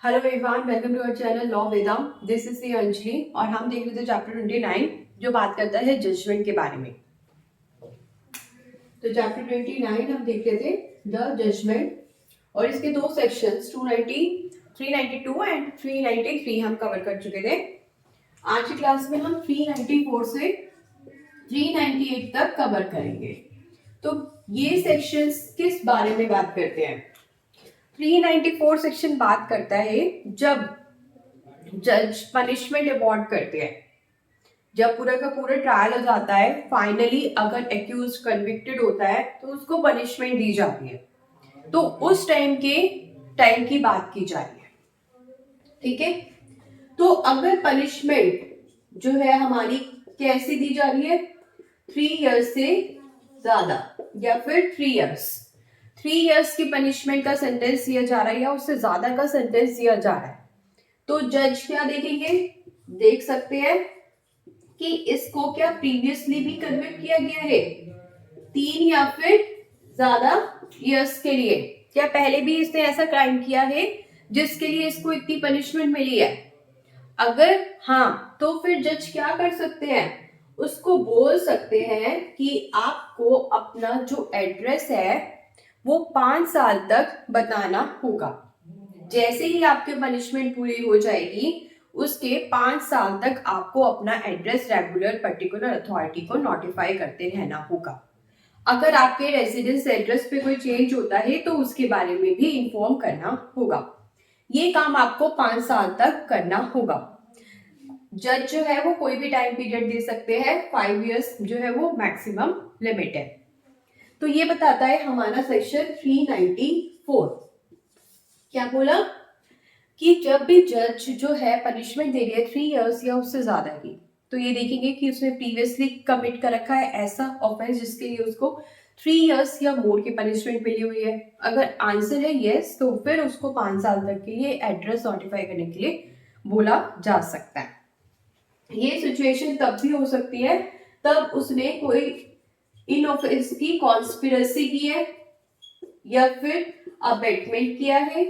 Hello everyone, welcome to our channel Law Veda. This is C Anjali और हम देख रहे थे चैप्टर 29 जो बात करता है जजमेंट के बारे में। तो चैप्टर 29 हम देख रहे थे द जजमेंट और इसके दो सेक्शंस 290 392 एंड 393 हम कवर कर चुके थे। आज की क्लास में हम 394 से 398 तक कवर करेंगे। तो ये सेक्शंस किस बारे में बात करते हैं? 394 सेक्शन बात करता है जब जज पनिशमेंट अवॉर्ड करते हैं, जब पूरा का पूरा ट्रायल हो जाता है, फाइनली अगर एक्यूज कन्विक्टेड होता है तो उसको पनिशमेंट दी जाती है। तो उस टाइम की बात की जा रही है, ठीक है। तो अगर पनिशमेंट जो है हमारी कैसी दी जा रही है, 3 इयर्स से ज्यादा या फिर 3 इयर्स की पनिशमेंट का सेंटेंस दिया जा रहा है या उससे ज्यादा का सेंटेंस दिया जा रहा है, तो जज क्या देखेंगे? देख सकते हैं कि इसको क्या प्रीवियसली भी कन्विक्ट किया गया है 3 या फिर ज्यादा इयर्स के लिए, क्या पहले भी इसने ऐसा क्राइम किया है जिसके लिए इसको इतनी पनिशमेंट मिली है। अगर हाँ, तो फिर जज क्या कर सकते हैं? उसको बोल सकते हैं कि आपको अपना जो एड्रेस है वो 5 साल तक बताना होगा। जैसे ही आपकी पनिशमेंट पूरी हो जाएगी उसके 5 साल तक आपको अपना एड्रेस रेगुलर पर्टिकुलर अथॉरिटी को नोटिफाई करते रहना होगा। अगर आपके रेजिडेंस एड्रेस पे कोई चेंज होता है तो उसके बारे में भी इंफॉर्म करना होगा। ये काम आपको 5 साल तक करना होगा। जज जो है वो कोई भी टाइम पीरियड दे सकते हैं, 5 इयर्स जो है वो मैक्सिमम लिमिट है। तो ये बताता है हमारा सेक्शन 394। क्या बोला कि जब भी जज जो है पनिशमेंट दे रही है 3 इयर्स या उससे ज्यादा की, तो ये देखेंगे कि उसने प्रीवियसली कमिट कर रखा है ऐसा ऑफेंस जिसके लिए उसको 3 इयर्स या मोर की पनिशमेंट मिली हुई है। अगर आंसर है यस, तो फिर उसको 5 साल तक के लिए एड्रेस नोटिफाई करने के लिए बोला जा सकता है। ये सिचुएशन तब भी हो सकती है तब उसने कोई इन ऑफेंस की कॉन्स्पिरेसी की है या फिर अबेटमेंट किया है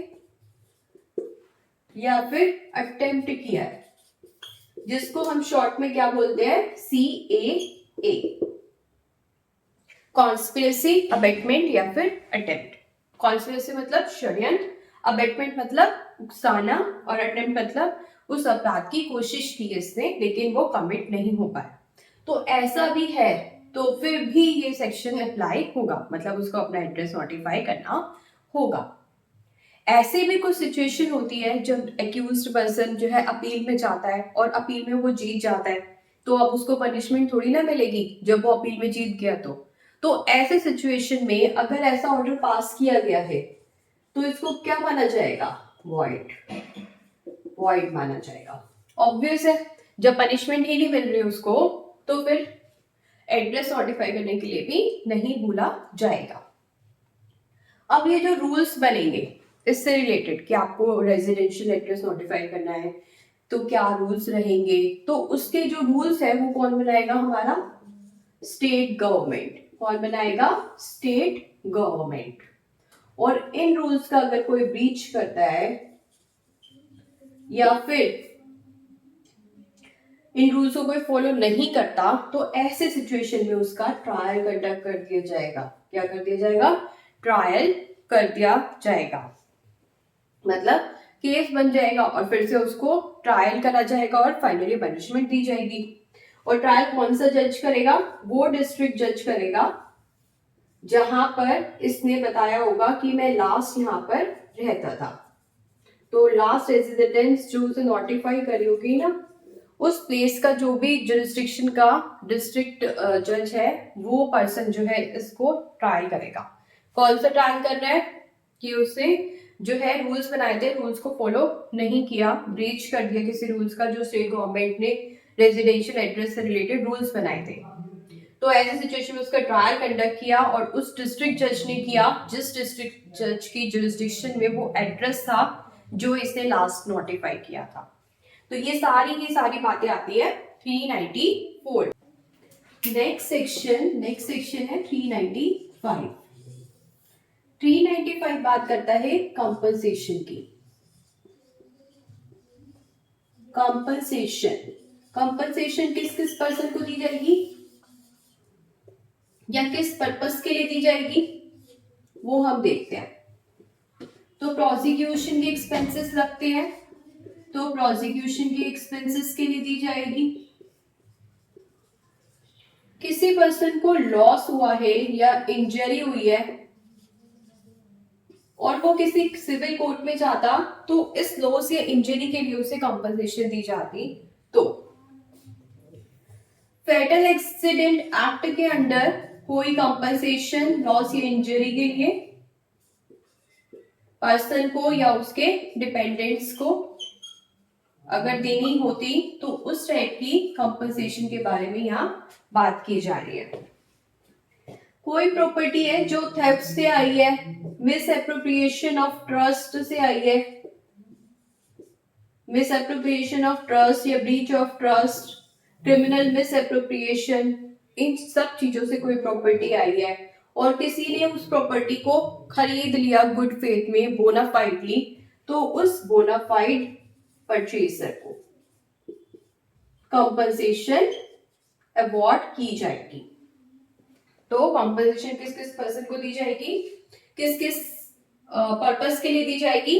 या फिर अटेम्प्ट किया है, जिसको हम शॉर्ट में क्या बोलते हैं, CAA। कॉन्स्पिरेसी, अबेटमेंट या फिर अटेम्प्ट। कॉन्स्पिरेसी मतलब षड्यंत्र, अबेटमेंट मतलब उकसाना और अटेम्प्ट मतलब उस अपराध की कोशिश की इसने लेकिन वो कमिट नहीं हो पाया। तो ऐसा भी है तो फिर भी ये सेक्शन अप्लाई होगा, मतलब उसको अपना एड्रेस नोटिफाई करना होगा। ऐसे भी कुछ सिचुएशन होती है जब एक्यूज्ड पर्सन जो है अपील में जाता है और अपील में वो जीत जाता है, तो अब उसको पनिशमेंट थोड़ी ना मिलेगी जब वो अपील में जीत गया। तो ऐसे सिचुएशन में अगर ऐसा ऑर्डर पास किया गया है तो इसको क्या माना जाएगा? वॉइड। वॉइड माना जाएगा। ऑब्वियस है, जब पनिशमेंट ही नहीं मिल रही उसको तो फिर एड्रेस नोटिफाई करने के लिए भी नहीं भूला जाएगा। अब ये जो रूल्स बनेंगे इससे रिलेटेड कि आपको रेजिडेंशियल एड्रेस नोटिफाई करना है तो क्या रूल्स रहेंगे, तो उसके जो रूल्स है वो कौन बनाएगा? हमारा स्टेट गवर्नमेंट। कौन बनाएगा? State government. और इन रूल्स का अगर कोई ब्रीच करता है या फिर इन रूल्स को कोई फॉलो नहीं करता तो ऐसे सिचुएशन में उसका ट्रायल कंडक्ट कर दिया जाएगा। क्या कर दिया जाएगा? ट्रायल कर दिया जाएगा, मतलब केस बन जाएगा और फिर से उसको ट्रायल करा जाएगा और फाइनली पनिशमेंट दी जाएगी। और ट्रायल कौन सा जज करेगा? वो डिस्ट्रिक्ट जज करेगा जहां पर इसने बताया होगा कि मैं लास्ट यहां पर रहता था। तो लास्ट रेजिडेंस जो उसे नोटिफाई करी होगी ना, उस प्लेस का जो भी जुरिस्डिक्शन का डिस्ट्रिक्ट जज है वो पर्सन जो है इसको ट्रायल करेगा। कौन सा ट्रायल कर रहा है? कि उसे जो है रूल्स बनाए थे, रूल्स को फॉलो नहीं किया, ब्रीच कर दिया किसी रूल्स का जो स्टेट गवर्नमेंट ने रेजिडेंशियल एड्रेस से रिलेटेड रूल्स बनाए थे। तो ऐसे सिचुएशन में उसका ट्रायल कंडक्ट किया और उस डिस्ट्रिक्ट जज ने किया जिस डिस्ट्रिक्ट जज की जुरिस्डिक्शन में वो एड्रेस था जो इसने लास्ट नोटिफाई किया था। तो ये सारी की सारी बातें आती है 394। नेक्स्ट सेक्शन है 395। 395 बात करता है कंपनसेशन की। कंपनसेशन, कंपनसेशन किस किस पर्सन को दी जाएगी या किस पर्पस के लिए दी जाएगी वो हम देखते हैं। तो प्रोसिक्यूशन के एक्सपेंसेस रखते हैं, तो प्रोसिक्यूशन के एक्सपेंसेस के लिए दी जाएगी। किसी पर्सन को लॉस हुआ है या इंजरी हुई है और वो किसी सिविल कोर्ट में जाता तो इस लॉस या इंजरी के लिए उसे कंपनसेशन दी जाती। तो फेटल एक्सीडेंट एक्ट के अंडर कोई कंपनसेशन लॉस या इंजरी के लिए पर्सन को या उसके डिपेंडेंट्स को अगर देनी होती तो उस टाइप की कंपनसेशन के बारे में यहाँ बात की जा रही है। कोई प्रॉपर्टी है जो थेफ्ट से आई है, मिस एप्रोप्रिएशन ऑफ ट्रस्ट से आई है, मिस एप्रोप्रिएशन ऑफ ट्रस्ट या breach of trust, criminal misappropriation, इन सब चीजों से कोई प्रॉपर्टी आई है और किसी ने उस प्रॉपर्टी को खरीद लिया गुड फेथ में बोनाफाइडली, तो उस बोनाफाइड परचेजर को कंपनसेशन अवॉर्ड की जाएगी। तो कंपनसेशन किस किस पर्सन को दी जाएगी, किस किस पर्पस के लिए दी जाएगी।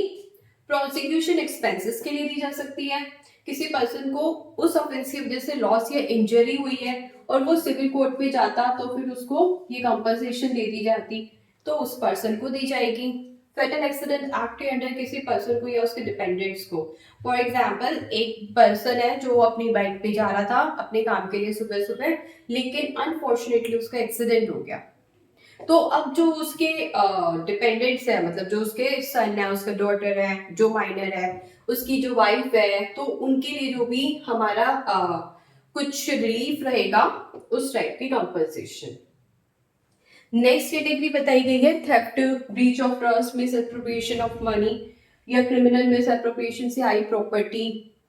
प्रोसिक्यूशन एक्सपेंसेस के लिए दी जा सकती है, किसी पर्सन को उस ऑफेंस की वजह से लॉस या इंजरी हुई है और वो सिविल कोर्ट में जाता तो फिर उसको ये कंपनसेशन दे दी जाती, तो उस पर्सन को दी जाएगी। फेटल एक्सीडेंट एक्ट के अंडर किसी पर्सन को या उसके डिपेंडेंट्स को, फॉर एग्जांपल एक पर्सन है जो अपनी बाइक पे जा रहा था अपने काम के लिए सुबह सुबह, लेकिन अनफॉर्चुनेटली उसका एक्सीडेंट हो गया, तो अब जो उसके डिपेंडेंट्स है, मतलब जो उसके सन है, उसका डॉटर है, जो माइनर है, उसकी जो वाइफ है, तो उनके लिए जो भी हमारा कुछ रिलीफ रहेगा उस टाइप की कंपनसेशन। नेक्स्ट कैटेगरी बताई गई है theft, breach of trust, miss appropriation of money या क्रिमिनल मिस एप्रोप्रिएशन से आई प्रॉपर्टी,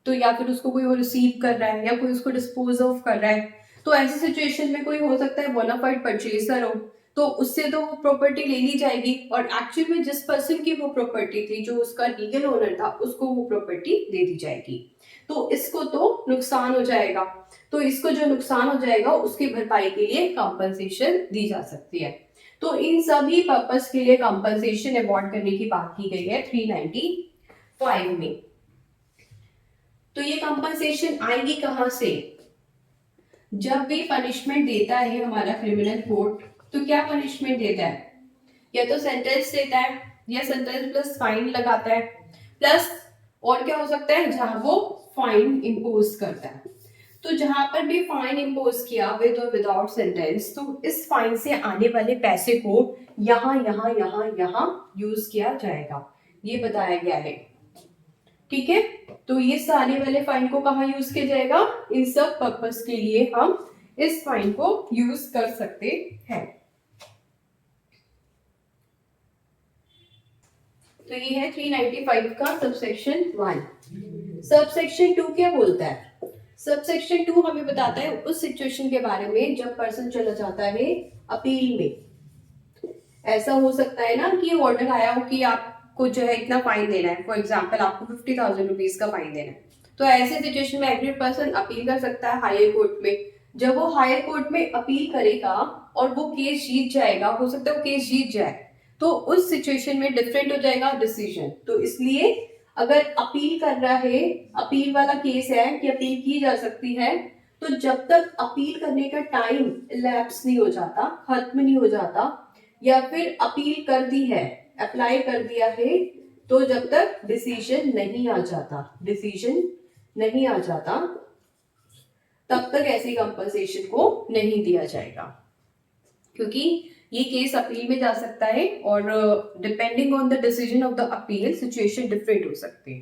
तो या फिर उसको कोई और रिसीव कर रहा है या कोई उसको डिस्पोज ऑफ कर रहा है, तो ऐसी सिचुएशन में कोई हो सकता है बोनाफाइड परचेजर हो, तो उससे तो वो प्रॉपर्टी ले ली जाएगी और एक्चुअल में जिस पर्सन की वो प्रॉपर्टी थी, जो उसका लीगल ओनर था, उसको वो प्रॉपर्टी दे दी जाएगी। तो इसको तो नुकसान हो जाएगा, तो इसको जो नुकसान हो जाएगा उसकी भरपाई के लिए कंपनसेशन दी जा सकती है। तो इन सभी पर्पस के लिए कंपनसेशन अवॉर्ड करने की बात की गई है 395 में। तो ये कंपनसेशन आएगी कहां से, जब भी पनिशमेंट देता है हमारा क्रिमिनल कोर्ट, तो क्या पनिशमेंट देता है, या तो सेंटेंस देता है या सेंटेंस प्लस फाइन लगाता है, प्लस और क्या हो सकता है जहां वो फाइन इंपोज करता है। तो जहां पर भी फाइन इंपोज किया विद और विदाउट सेंटेंस, तो इस फाइन से आने वाले पैसे को यहाँ यहाँ यहाँ यहाँ यूज किया जाएगा, ये बताया गया है। ठीक है, तो ये आने वाले फाइन को कहाँ यूज किया जाएगा, इन सब पर्पस के लिए हम इस फाइन को यूज कर सकते हैं। तो ये है 395 का सबसेक्शन 1। सबसेक्शन 2 क्या बोलता है, सबसेक्शन 2 हमें बताता है उस सिचुएशन के बारे में जब पर्सन चला जाता है अपील में। ऐसा हो सकता है ना कि ऑर्डर आया हो कि आपको जो है इतना फाइन देना है, फॉर एग्जांपल आपको 50,000 रुपीज का फाइन देना है, तो ऐसे सिचुएशन में एग्रीड पर्सन अपील कर सकता है हायर कोर्ट में। जब वो हायर कोर्ट में अपील करेगा और वो केस जीत जाएगा, हो सकता है वो केस जीत जाए, तो उस सिचुएशन में डिफरेंट हो जाएगा डिसीजन। तो इसलिए अगर अपील कर रहा है, अपील वाला केस है कि अपील की जा सकती है, तो जब तक अपील करने का टाइम लैप्स नहीं हो जाता, खत्म नहीं हो जाता, या फिर अपील कर दी है, अप्लाई कर दिया है, तो जब तक डिसीजन नहीं आ जाता, डिसीजन नहीं आ जाता, तब तक ऐसी कंपनसेशन को नहीं दिया जाएगा, क्योंकि ये केस अपील में जा सकता है और depending on the decision of the appeal situation different हो सकती है।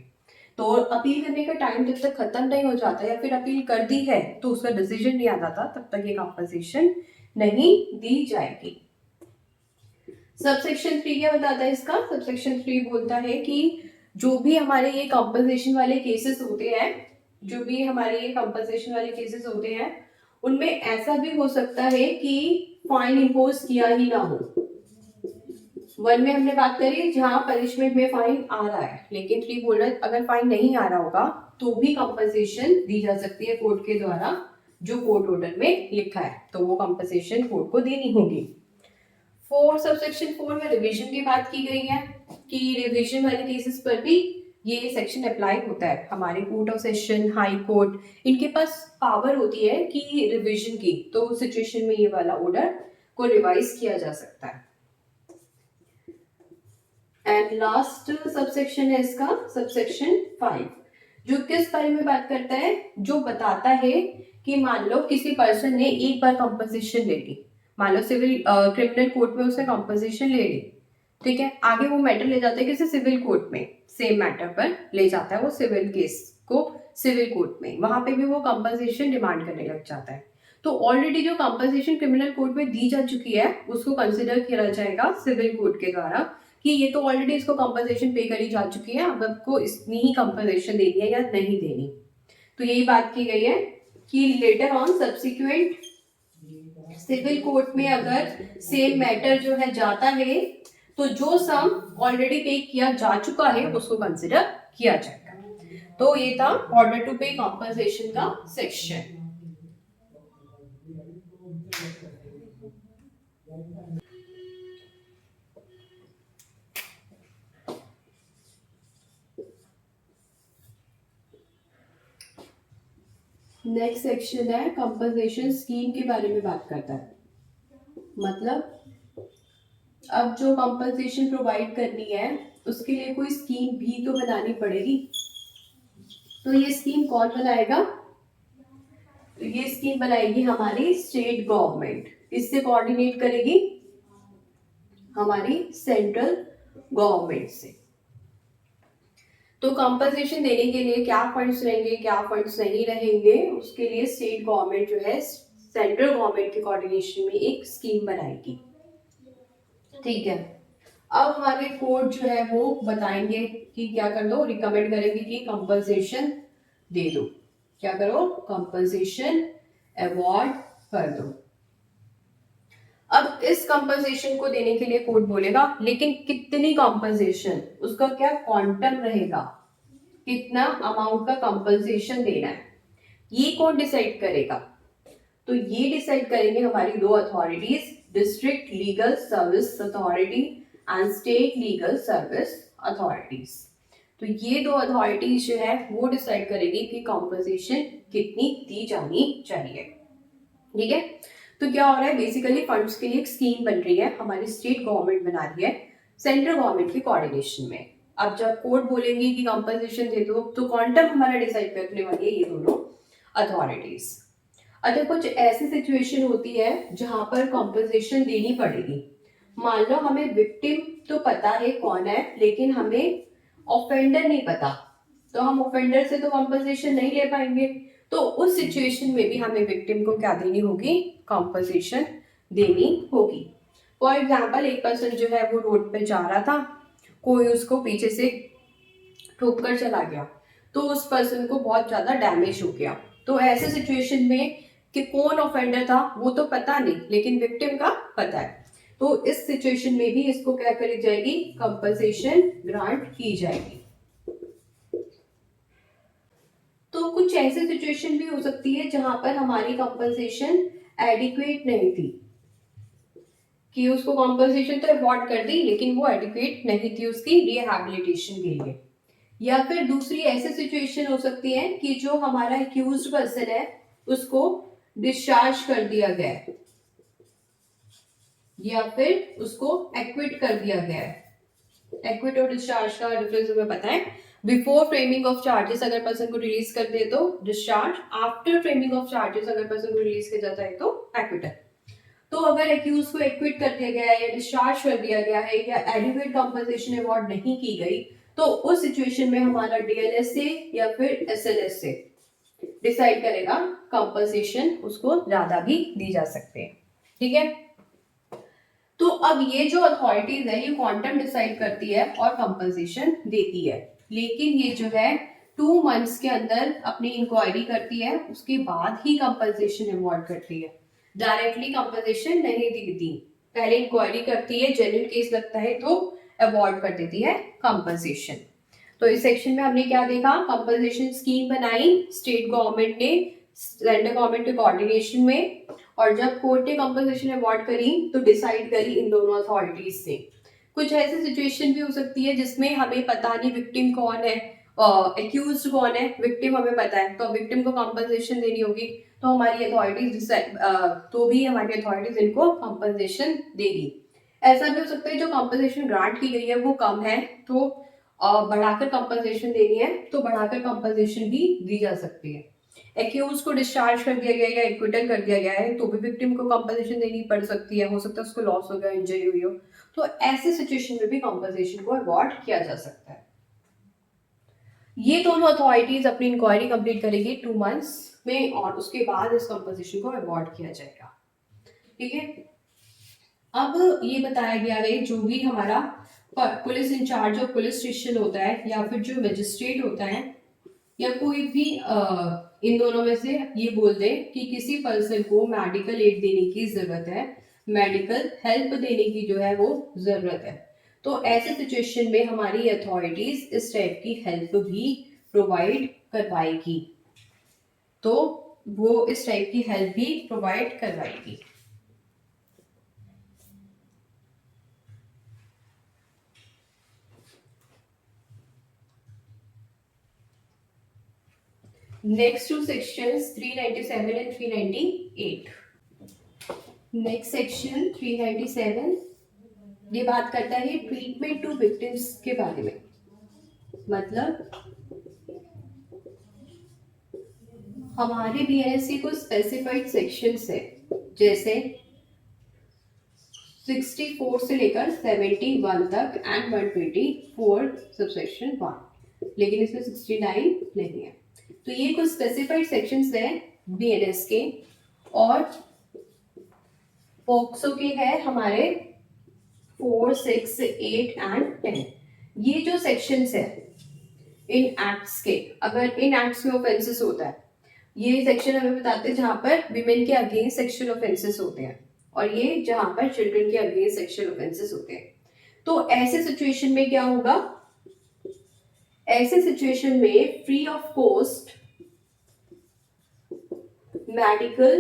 तो अपील करने का टाइम जब तक खत्म नहीं हो जाता या फिर अपील कर दी है तो उसका डिसीजन नहीं आ जाता, तब तक ये कंपनसेशन नहीं दी जाएगी। सबसेक्शन 3 क्या बताता है इसका, सबसेक्शन 3 बोलता है कि जो भी हमारे ये कंपनसेशन वाले केसेस होते हैं, जो भी हमारे ये कंपनसेशन वाले केसेस होते हैं, उनमें ऐसा भी हो सकता है कि फाइन इंपोज किया ही ना हो, 1 में हमने बात करी जहां पनिशमेंट में फाइन आ रहा है, लेकिन 3 बोल रहा है अगर फाइन नहीं आ रहा होगा तो भी कंपनसेशन दी जा सकती है कोर्ट के द्वारा, जो कोर्ट ऑर्डर में लिखा है, तो वो कंपनसेशन कोर्ट को देनी होगी। 4 सबसेक्शन 4 में रिवीजन की बात की गई है कि रिवीजन वाले केसेस पर भी ये सेक्शन अप्लाई होता है। हमारे court of session, high court, इनके पास पावर होती है कि रिवीजन की, तो उस सिचुएशन में ये वाला ऑर्डर को रिवाइज किया जा सकता है। एंड लास्ट सबसेक्शन है इसका सबसेक्शन 5, जो किस बारे में बात करता है, जो बताता है कि मान लो किसी पर्सन ने एक बार कंपनसेशन ले ली, मान लो सिविल क्रिमिनल कोर्ट में उसने कंपनसेशन ले ली, ठीक है, आगे वो मैटर ले जाता है किसी सिविल कोर्ट में, सेम मैटर पर ले जाता है वो सिविल केस को सिविल कोर्ट में, वहां पे भी वो कंपनसेशन डिमांड करने लग जाता है। तो ऑलरेडी जो कंपनसेशन क्रिमिनल कोर्ट में दी जा चुकी है उसको कंसिडर किया जाएगा सिविल कोर्ट के द्वारा कि ये तो ऑलरेडी इसको कंपनसेशन पे करी जा चुकी है, अब आपको इतनी ही कंपनसेशन देनी है या नहीं देनी। तो यही बात की गई है कि later on subsequent civil court में अगर सेम मैटर जो है जाता है तो जो सम ऑलरेडी पे किया जा चुका है उसको कंसिडर किया जाएगा। तो ये था ऑर्डर टू पे कंपनसेशन का सेक्शन। नेक्स्ट सेक्शन है कंपनसेशन स्कीम के बारे में बात करता है। मतलब अब जो कंपनसेशन प्रोवाइड करनी है उसके लिए कोई स्कीम भी तो बनानी पड़ेगी। तो ये स्कीम कौन बनाएगा? तो ये स्कीम बनाएगी हमारी स्टेट गवर्नमेंट। इससे कोऑर्डिनेट करेगी हमारी सेंट्रल गवर्नमेंट से। तो कंपनसेशन देने के लिए क्या फंड्स रहेंगे, क्या फंड्स नहीं रहेंगे, उसके लिए स्टेट गवर्नमेंट जो है सेंट्रल गवर्नमेंट के कोऑर्डिनेशन में एक स्कीम बनाएगी। ठीक है, अब हमारे कोर्ट जो है वो बताएंगे कि क्या कर दो, रिकमेंड करेंगे कि कंपनसेशन दे दो, क्या करो, कंपनसेशन अवॉर्ड कर दो। अब इस कंपनसेशन को देने के लिए कोर्ट बोलेगा लेकिन कितनी कंपनसेशन, उसका क्या क्वांटम रहेगा, कितना अमाउंट का कंपनसेशन देना है, ये कौन डिसाइड करेगा? तो ये डिसाइड करेंगे हमारी दो authorities, district legal service authority and state legal service authorities. तो ये दो अथॉरिटीज जो है वो डिसाइड करेगी कि कंपनसेशन कितनी दी जानी चाहिए। ठीक है, तो क्या हो रहा है, बेसिकली फंड्स के लिए एक स्कीम बन रही है, हमारी स्टेट गवर्नमेंट बना रही है सेंट्रल गवर्नमेंट के कोऑर्डिनेशन में। अब जब कोर्ट बोलेंगे कि कंपनसेशन दे दो तो क्वांटम हमारा डिसाइड करने वाली है ये दोनों अथॉरिटीज। अगर कुछ ऐसी सिचुएशन होती है जहां पर कंपनसेशन देनी पड़ेगी, मान लो हमें विक्टिम तो पता है कौन है लेकिन हमें ऑफेंडर नहीं पता, तो हम ऑफेंडर से तो कंपनसेशन नहीं ले पाएंगे, तो उस सिचुएशन में भी हमें विक्टिम को क्या देनी होगी, कंपनसेशन देनी होगी। फॉर एग्जाम्पल एक पर्सन जो है वो रोड पे जा रहा था, कोई उसको पीछे से ठोक कर चला गया, तो उस पर्सन को बहुत ज्यादा डैमेज हो गया। तो ऐसे सिचुएशन में कि कौन ऑफेंडर था वो तो पता नहीं लेकिन विक्टिम का पता है, तो इस सिचुएशन में भी इसको क्या करी जाएगी, कंपनसेशन ग्रांट की जाएगी। तो कुछ ऐसी सिचुएशन भी हो सकती है जहां पर हमारी कंपनसेशन एडिक्वेट नहीं थी, कि उसको कंपनसेशन तो अवॉर्ड कर दी लेकिन वो एडिक्वेट नहीं थी उसकी रिहैबिलिटेशन के लिए। या फिर दूसरी ऐसी सिचुएशन हो सकती है कि जो हमारा एक्यूज्ड पर्सन है उसको डिस्चार्ज कर दिया गया है या फिर उसको एक्विट कर दिया गया है। एक्विट और डिस्चार्ज का डिफरेंस हमें पता है, बिफोर फ्रेमिंग ऑफ चार्जेस अगर पर्सन को रिलीज कर दे तो discharge, after framing of charges अगर पर्सन को रिलीज किया जाता है तो एक्विटल। तो अगर एक्यूज को एक्विट कर दिया गया है या डिस्चार्ज कर दिया गया है या एडिक्वेट कंपनसेशन अवॉर्ड नहीं की गई, तो उस सिचुएशन में हमारा डीएलएस से या फिर एसएलएस से डिसाइड करेगा कंपनसेशन, उसको ज्यादा भी दी जा सकते हैं। ठीक है, तो अब ये जो अथॉरिटीज है ये क्वांटम डिसाइड करती है और कंपनसेशन देती है, लेकिन ये जो है 2 मंथ्स के अंदर अपनी इंक्वायरी करती है, उसके बाद ही कंपनसेशन अवॉर्ड करती है, डायरेक्टली कंपनसेशन नहीं देती। पहले इंक्वायरी करती है, जेन्युइन केस लगता है तो अवॉर्ड कर देती है कंपनसेशन। तो इस सेक्शन में हमने क्या देखा, कंपनसेशन स्कीम बनाई स्टेट गवर्नमेंट ने सेंट्रल गवर्नमेंट के कोऑर्डिनेशन में, और जब कोर्ट ने कंपनसेशन अवॉर्ड करी तो डिसाइड करी इन दोनों अथॉरिटीज से। कुछ ऐसी सिचुएशन भी हो सकती है जिसमें हमें पता नहीं विक्टिम कौन है, एक्यूज्ड कौन है, विक्टिम हमें पता है तो विक्टिम को कंपनसेशन देनी होगी, तो हमारी अथॉरिटीज तो भी हमारी अथॉरिटीज इनको कंपनसेशन देगी। ऐसा भी हो सकता है जो कंपनसेशन ग्रांट की गई है वो कम है तो बढ़ाकर कंपनसेशन देनी है तो बढ़ाकर कंपनसेशन भी दी जा सकती है। एक्यूज को डिस्चार्ज कर दिया गया या एक्विटल कर दिया गया है तो भी विक्टिम को कंपनसेशन देनी पड़ सकती है, हो सकता है उसको लॉस हो गया, इंजरी हुई हो, तो ऐसे सिचुएशन में भी कंपनसेशन को अवॉर्ड किया जा सकता है। ये दोनों अथॉरिटीज अपनी इंक्वायरी कंप्लीट करेगी 2 मंथ्स में और उसके बाद इस कंपनसेशन को अवॉर्ड किया जाएगा। ठीक है, अब ये बताया गया है जो भी हमारा पुलिस इंचार्ज और पुलिस स्टेशन होता है या फिर जो मजिस्ट्रेट होता है या कोई भी इन दोनों में से ये बोल दे कि किसी पर्सन को मेडिकल एड देने की जरूरत है, मेडिकल हेल्प देने की जो है वो जरूरत है, तो ऐसे सिचुएशन में हमारी अथॉरिटीज इस टाइप की हेल्प भी प्रोवाइड करवाएगी, तो वो इस टाइप की हेल्प भी प्रोवाइड करवाएगी। Next two sections 397 and 398. Next section 397 ये बात करता है ट्रीटमेंट टू विक्टिम्स के बारे में। मतलब हमारे बीएनएस कुछ स्पेसिफाइड सेक्शंस है, जैसे 64 से लेकर 71 तक एंड 124 सबसेक्शन 1, लेकिन इसमें 69 नहीं है। तो ये कुछ स्पेसिफाइड सेक्शंस है बीएनएस के, और पोक्सो के है हमारे 4, 6, 8 एंड 10। ये जो सेक्शंस है इन एक्ट्स के, अगर इन एक्ट्स में ऑफेंसेस होता है, ये सेक्शन हमें बताते हैं जहां पर विमेन के अगेंस्ट सेक्सुअल ऑफेंसेस होते हैं, और ये जहां पर चिल्ड्रन के अगेंस्ट सेक्सुअल ऑफेंसेस होते हैं। तो ऐसे सिचुएशन में क्या होगा, ऐसे सिचुएशन में free of cost medical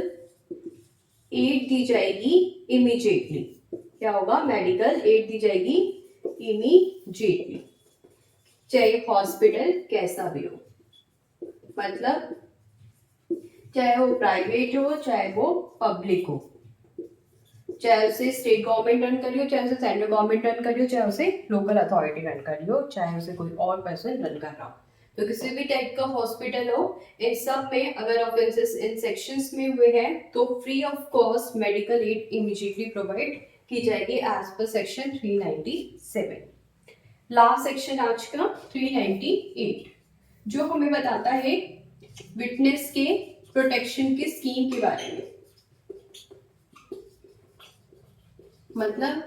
aid दी जाएगी इमीडिएटली। क्या होगा, मेडिकल एड दी जाएगी इमीडिएटली, चाहे हॉस्पिटल कैसा भी हो, मतलब चाहे वो प्राइवेट हो चाहे वो पब्लिक हो, चाहे उसे स्टेट गवर्नमेंट रन कर रही हो, चाहे उसे सेंट्रल गवर्नमेंट रन कर रही हो, चाहे उसे लोकल अथॉरिटी रन कर रही हो, चाहे उसे कोई और पर्सन रन कर रहा हो, तो किसी भी टाइप का हॉस्पिटल हो, इन सब में अगर ऑफेंसेस इन सेक्शंस में हुए हैं तो free of cost medical add immediately provide की जाएगी as per section 397। Last section आज का 398 जो हमें बताता है विटनेस के प्रोटेक्शन की स्कीम के बारे में। मतलब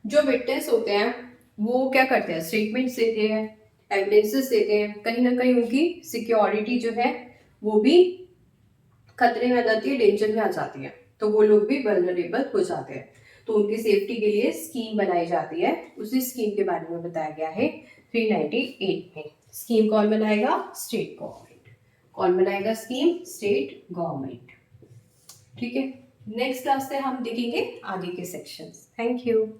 जो विटनेस होते हैं वो क्या करते हैं, स्टेटमेंट्स देते हैं, एविडेंसेस देते हैं, कहीं ना कहीं उनकी सिक्योरिटी जो है वो भी खतरे में आ जाती है, डेंजर में आ जाती है, तो वो लोग भी वल्नरेबल हो जाते हैं, तो उनकी सेफ्टी के लिए स्कीम बनाई जाती है। उसी स्कीम के बारे में बताया गया है 398 में। स्कीम कौन बनाएगा, स्टेट गवर्नमेंट। कौन बनाएगा स्कीम, स्टेट गवर्नमेंट। ठीक है, नेक्स्ट क्लास से हम देखेंगे आगे के सेक्शंस। Thank you.